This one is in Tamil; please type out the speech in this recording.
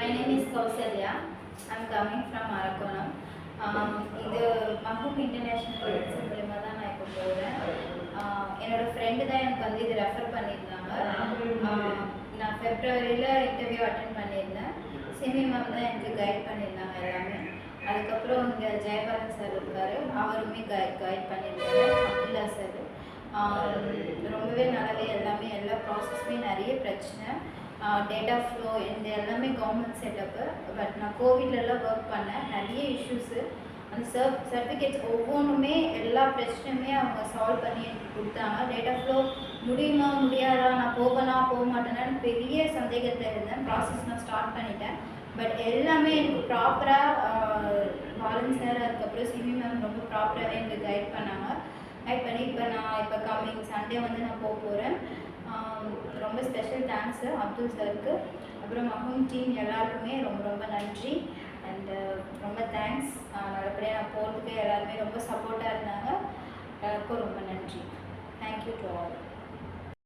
My name is Kausalya. I'm coming from Arakonam. இது மஹூம் இன்டர்நேஷ்னல் மெடிசன் மூலிமா தான் நான் இப்போ போகிறேன். என்னோடய ஃப்ரெண்டு தான் எனக்கு வந்து இது ரெஃபர் பண்ணியிருந்தாங்க. நான் ஃபெப்ரவரியில் இன்டர்வியூ அட்டென்ட் பண்ணியிருந்தேன். சிமி மேம் தான் எனக்கு கைட் பண்ணியிருந்தாங்க எல்லாமே. அதுக்கப்புறம் இங்கே ஜெயபாலன் சார் இருக்கார், அவருமே கைட் பண்ணியிருந்தாரு. அப்துல்லா சார் ரொம்பவே நல்லாவே எல்லாமே எல்லா ப்ராசஸுமே நிறைய பிரச்சனை, டேட்டா ஃப்ளோ இந்த எல்லாமே கவர்மெண்ட் செட்டப்பு. பட் நான் கோவிட்லலாம் ஒர்க் பண்ணேன், நிறைய இஷ்யூஸு. அந்த சர்டிஃபிகேட்ஸ் ஒவ்வொன்றுமே எல்லா பிரச்சனையுமே அவங்க சால்வ் பண்ணி எனக்கு கொடுத்தாங்க. டேட்டா ஃப்ளோ முடியுமா முடியாதா, நான் போவேனா போக மாட்டேனான்னு பெரிய சந்தேகத்தில் இருந்தேன். ப்ராசஸ் நான் ஸ்டார்ட் பண்ணிட்டேன். பட் எல்லாமே எனக்கு ப்ராப்பராக பாலன் சார் அதுக்கப்புறம் சிமி மேம் ரொம்ப ப்ராப்பராகவே எனக்கு கைட் பண்ணாங்க. கைட் பண்ணி இப்போ கம்மிங் சண்டே வந்து நான் போக போகிறேன். ரொம்ப ஸ்பெஷல் தேங்க்ஸு அப்துல் சாருக்கு, அப்புறம் மஹூம் டீம் எல்லாருக்குமே ரொம்ப ரொம்ப நன்றி. அண்டு ரொம்ப தேங்க்ஸ். நல்லபடியாக நான் போகிறதுக்கு எல்லாருமே ரொம்ப சப்போர்ட்டாக இருந்தாங்க. எல்லாருக்கும் ரொம்ப நன்றி. Thank you to all.